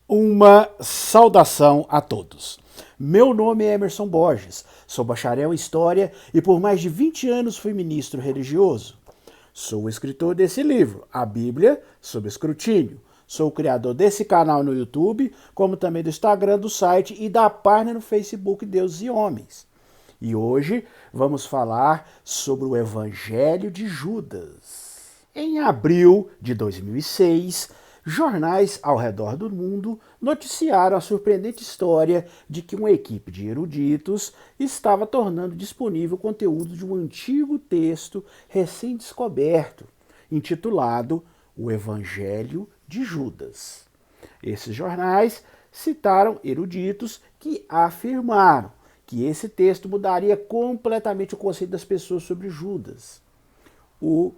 Uma saudação a todos. Meu nome é Emerson Borges, sou bacharel em História e por mais de 20 anos fui ministro religioso. Sou o escritor desse livro, A Bíblia sob Escrutínio. Sou o criador desse canal no YouTube, como também do Instagram, do site e da página no Facebook Deus e Homens. E hoje vamos falar sobre o Evangelho de Judas. Em abril de 2006, jornais ao redor do mundo noticiaram a surpreendente história de que uma equipe de eruditos estava tornando disponível conteúdo de um antigo texto recém-descoberto, intitulado O Evangelho de Judas. Esses jornais citaram eruditos que afirmaram que esse texto mudaria completamente o conceito das pessoas sobre Judas. O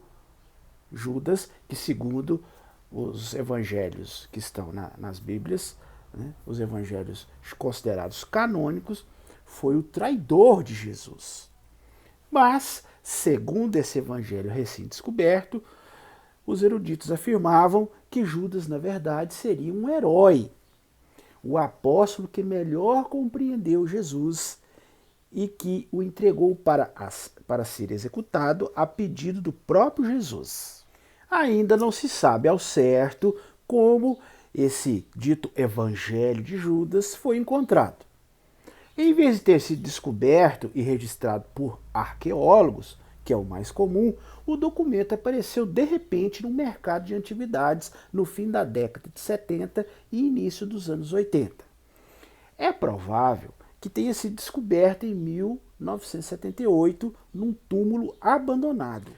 Judas, que segundo os evangelhos que estão nas Bíblias, né, os evangelhos considerados canônicos, foi o traidor de Jesus. Mas, segundo esse evangelho recém-descoberto, os eruditos afirmavam que Judas, na verdade, seria um herói, o apóstolo que melhor compreendeu Jesus e que o entregou para ser executado a pedido do próprio Jesus. Ainda não se sabe ao certo como esse dito Evangelho de Judas foi encontrado. Em vez de ter sido descoberto e registrado por arqueólogos, que é o mais comum, o documento apareceu de repente no mercado de antiguidades no fim da década de 70 e início dos anos 80. É provável que tenha sido descoberto em 1978 num túmulo abandonado,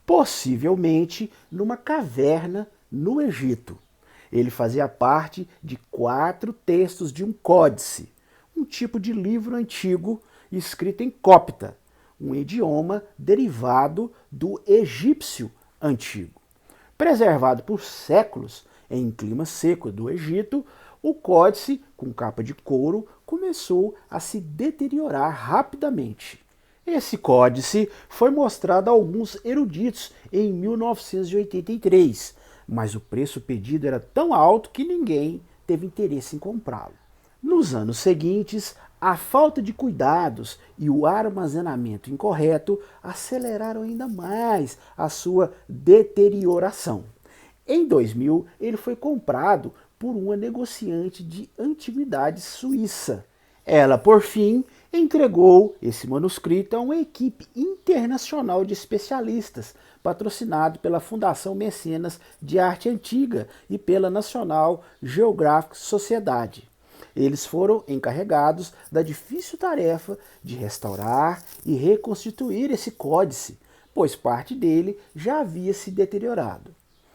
possivelmente numa caverna no Egito. Ele fazia parte de 4 textos de um códice, um tipo de livro antigo escrito em copta, um idioma derivado do egípcio antigo. Preservado por séculos em clima seco do Egito, o códice, com capa de couro, começou a se deteriorar rapidamente. Esse códice foi mostrado a alguns eruditos em 1983, mas o preço pedido era tão alto que ninguém teve interesse em comprá-lo. Nos anos seguintes, a falta de cuidados e o armazenamento incorreto aceleraram ainda mais a sua deterioração. Em 2000, ele foi comprado por uma negociante de antiguidades suíça. Ela, por fim, entregou esse manuscrito a uma equipe internacional de especialistas, patrocinado pela Fundação Mecenas de Arte Antiga e pela National Geographic Society. Eles foram encarregados da difícil tarefa de restaurar e reconstituir esse códice, pois parte dele já havia se deteriorado,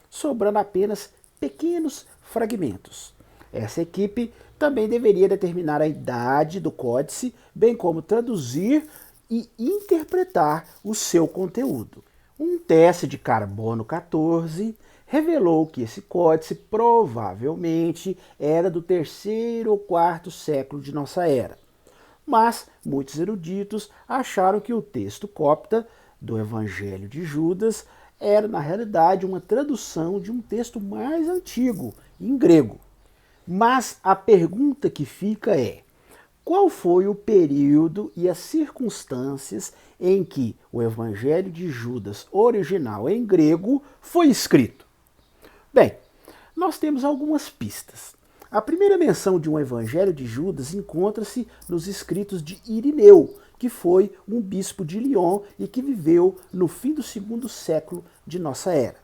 sobrando apenas pequenos fragmentos. Essa equipe também deveria determinar a idade do códice, bem como traduzir e interpretar o seu conteúdo. Um teste de carbono 14 revelou que esse códice provavelmente era do 3º ou 4º século de nossa era. Mas muitos eruditos acharam que o texto copta do Evangelho de Judas era, na realidade, uma tradução de um texto mais antigo, em grego. Mas a pergunta que fica é: qual foi o período e as circunstâncias em que o Evangelho de Judas original em grego foi escrito? Bem, nós temos algumas pistas. A primeira menção de um Evangelho de Judas encontra-se nos escritos de Irineu, que foi um bispo de Lyon e que viveu no fim do 2º século de nossa era.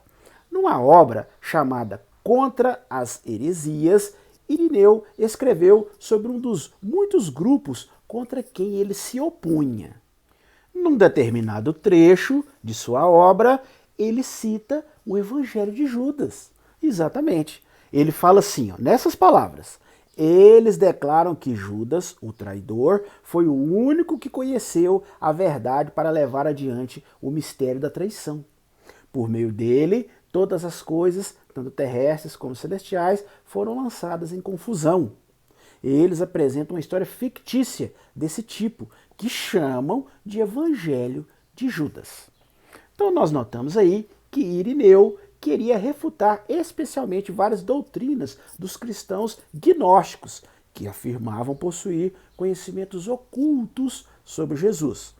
Numa obra chamada Contra as Heresias, Irineu escreveu sobre um dos muitos grupos contra quem ele se opunha. Num determinado trecho de sua obra, ele cita o Evangelho de Judas. Exatamente. Ele fala assim, nessas palavras: eles declaram que Judas, o traidor, foi o único que conheceu a verdade para levar adiante o mistério da traição. Por meio dele, todas as coisas, tanto terrestres como celestiais, foram lançadas em confusão. Eles apresentam uma história fictícia desse tipo, que chamam de Evangelho de Judas. Então nós notamos aí que Irineu queria refutar especialmente várias doutrinas dos cristãos gnósticos, que afirmavam possuir conhecimentos ocultos sobre Jesus.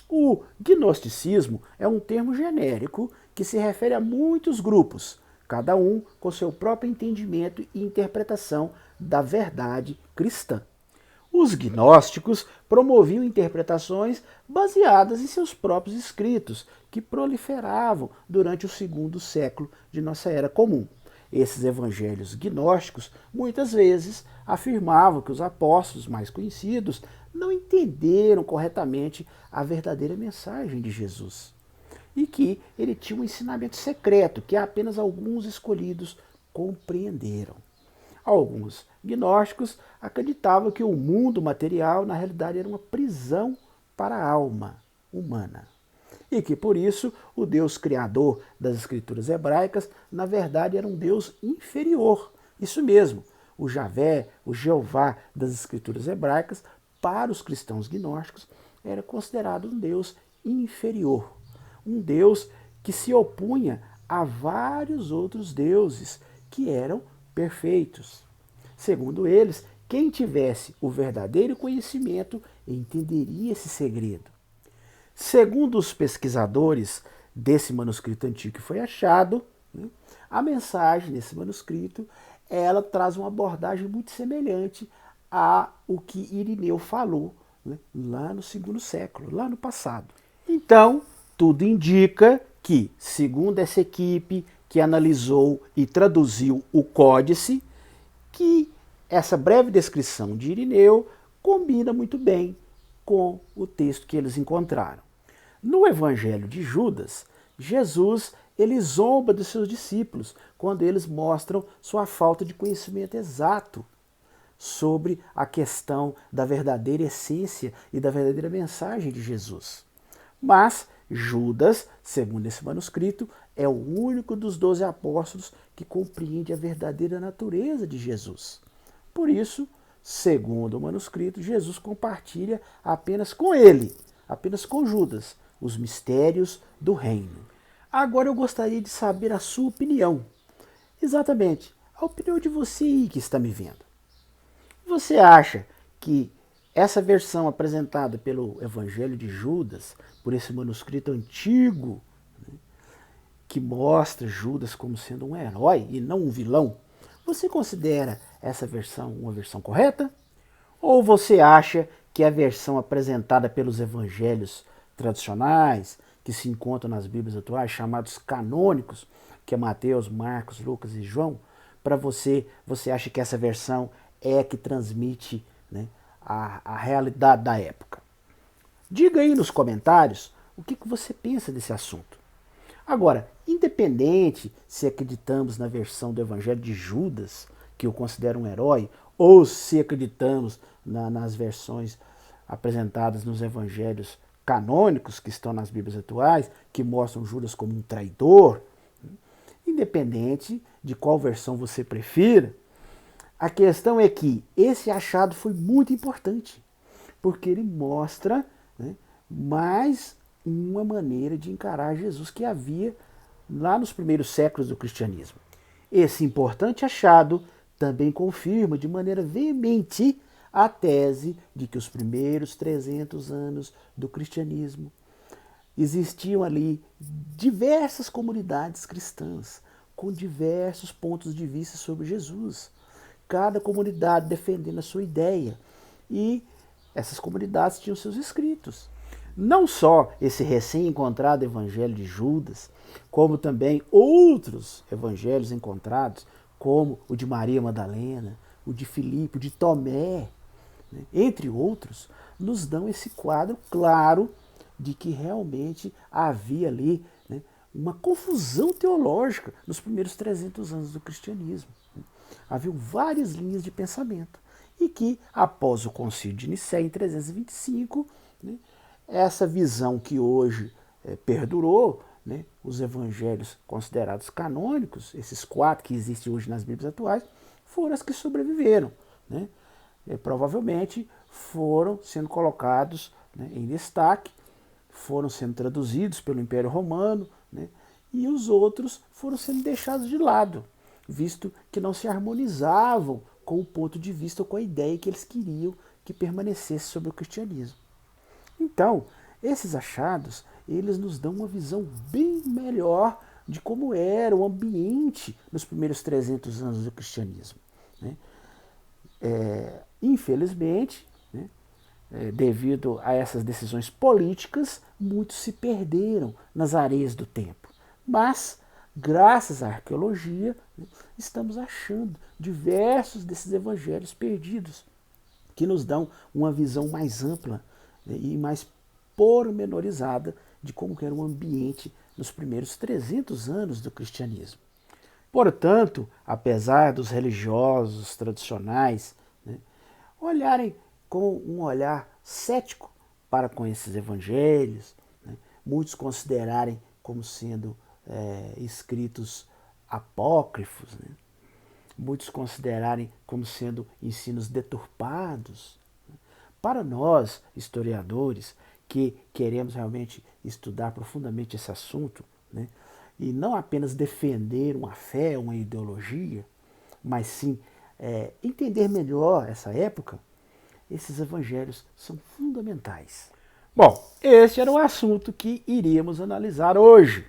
O gnosticismo é um termo genérico que se refere a muitos grupos, cada um com seu próprio entendimento e interpretação da verdade cristã. Os gnósticos promoviam interpretações baseadas em seus próprios escritos, que proliferavam durante o segundo século de nossa era comum. Esses evangelhos gnósticos muitas vezes afirmavam que os apóstolos mais conhecidos não entenderam corretamente a verdadeira mensagem de Jesus e que ele tinha um ensinamento secreto que apenas alguns escolhidos compreenderam. Alguns gnósticos acreditavam que o mundo material, na realidade, era uma prisão para a alma humana. E que, por isso, o Deus criador das escrituras hebraicas, na verdade, era um Deus inferior. Isso mesmo, o Javé, o Jeová das escrituras hebraicas, para os cristãos gnósticos, era considerado um Deus inferior. Um Deus que se opunha a vários outros deuses que eram perfeitos. Segundo eles, quem tivesse o verdadeiro conhecimento entenderia esse segredo. Segundo os pesquisadores desse manuscrito antigo que foi achado, a mensagem desse manuscrito ela traz uma abordagem muito semelhante ao que Irineu falou lá no segundo século, lá no passado. Então, tudo indica que, segundo essa equipe que analisou e traduziu o códice, que essa breve descrição de Irineu combina muito bem com o texto que eles encontraram. No Evangelho de Judas, Jesus ele zomba dos seus discípulos quando eles mostram sua falta de conhecimento exato sobre a questão da verdadeira essência e da verdadeira mensagem de Jesus. Mas Judas, segundo esse manuscrito, é o único dos 12 apóstolos que compreende a verdadeira natureza de Jesus. Por isso, segundo o manuscrito, Jesus compartilha apenas com ele, apenas com Judas, os mistérios do reino. Agora eu gostaria de saber a sua opinião. Exatamente, a opinião de você aí que está me vendo. Você acha que essa versão apresentada pelo Evangelho de Judas, por esse manuscrito antigo, que mostra Judas como sendo um herói e não um vilão, você considera essa versão uma versão correta? Ou você acha que a versão apresentada pelos evangelhos tradicionais, que se encontram nas Bíblias atuais, chamados canônicos, que é Mateus, Marcos, Lucas e João, para você acha que essa versão é a que transmite a realidade da época? Diga aí nos comentários o que você pensa desse assunto. Agora, independente se acreditamos na versão do Evangelho de Judas, que eu considero um herói, ou se acreditamos nas versões apresentadas nos evangelhos canônicos que estão nas Bíblias atuais, que mostram Judas como um traidor, independente de qual versão você prefira, a questão é que esse achado foi muito importante, porque ele mostra mais uma maneira de encarar Jesus que havia lá nos primeiros séculos do cristianismo. Esse importante achado também confirma de maneira veemente a tese de que os primeiros 300 anos do cristianismo existiam ali diversas comunidades cristãs com diversos pontos de vista sobre Jesus. Cada comunidade defendendo a sua ideia. E essas comunidades tinham seus escritos. Não só esse recém-encontrado evangelho de Judas, como também outros evangelhos encontrados, como o de Maria Madalena, o de Filipe, o de Tomé, entre outros, nos dão esse quadro claro de que realmente havia ali uma confusão teológica nos primeiros 300 anos do cristianismo. Haviam várias linhas de pensamento e que, após o Concílio de Nicéia, em 325, essa visão que hoje perdurou, os evangelhos considerados canônicos, esses 4 que existem hoje nas Bíblias atuais, foram as que sobreviveram. Provavelmente foram sendo colocados em destaque, foram sendo traduzidos pelo Império Romano, e os outros foram sendo deixados de lado, visto que não se harmonizavam com o ponto de vista ou com a ideia que eles queriam que permanecesse sobre o cristianismo. Então, esses achados, eles nos dão uma visão bem melhor de como era o ambiente nos primeiros 300 anos do cristianismo, né? Infelizmente, né, devido a essas decisões políticas, muitos se perderam nas areias do tempo. Mas, graças à arqueologia, né, estamos achando diversos desses evangelhos perdidos, que nos dão uma visão mais ampla, né, e mais pormenorizada de como era o ambiente nos primeiros 300 anos do cristianismo. Portanto, apesar dos religiosos tradicionais, né, olharem com um olhar cético para com esses evangelhos, né, muitos considerarem como sendo escritos apócrifos, né, muitos considerarem como sendo ensinos deturpados. Para nós, historiadores, que queremos realmente estudar profundamente esse assunto, né, e não apenas defender uma fé, uma ideologia, mas sim entender melhor essa época, esses evangelhos são fundamentais. Bom, este era o assunto que iríamos analisar hoje.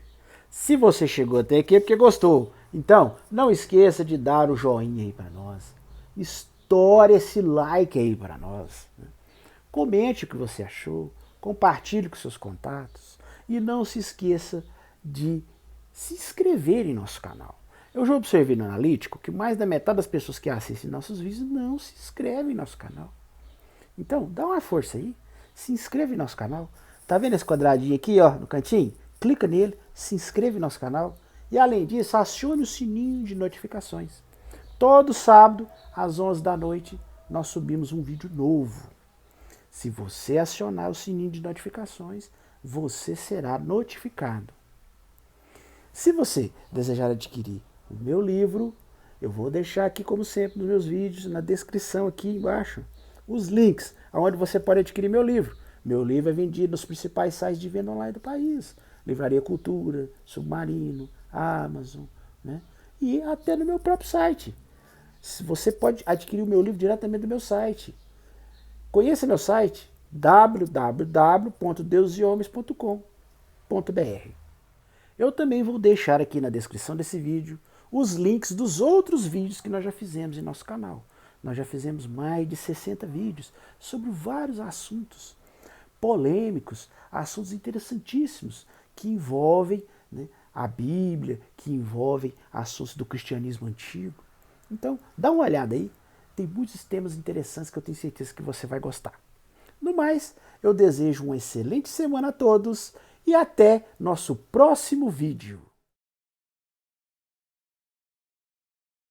Se você chegou até aqui é porque gostou. Então, não esqueça de dar o joinha aí para nós. Estoure esse like aí para nós. Comente o que você achou. Compartilhe com seus contatos. E não se esqueça de se inscrever em nosso canal. Eu já observei no analítico que mais da metade das pessoas que assistem nossos vídeos não se inscrevem em nosso canal. Então, dá uma força aí. Se inscreve em nosso canal. Tá vendo esse quadradinho aqui, ó, no cantinho? Clica nele, se inscreve no nosso canal. E além disso, acione o sininho de notificações. Todo sábado, às 11 da noite, nós subimos um vídeo novo. Se você acionar o sininho de notificações, você será notificado. Se você desejar adquirir o meu livro, eu vou deixar aqui, como sempre, nos meus vídeos, na descrição aqui embaixo, os links aonde você pode adquirir meu livro. Meu livro é vendido nos principais sites de venda online do país. Livraria Cultura, Submarino, Amazon, né? E até no meu próprio site. Você pode adquirir o meu livro diretamente do meu site. Conheça meu site www.deusehomes.com.br. Eu também vou deixar aqui na descrição desse vídeo os links dos outros vídeos que nós já fizemos em nosso canal. Nós já fizemos mais de 60 vídeos sobre vários assuntos polêmicos, assuntos interessantíssimos que envolvem, né, a Bíblia, que envolvem assuntos do cristianismo antigo. Então, dá uma olhada aí. Tem muitos temas interessantes que eu tenho certeza que você vai gostar. No mais, eu desejo uma excelente semana a todos e até nosso próximo vídeo.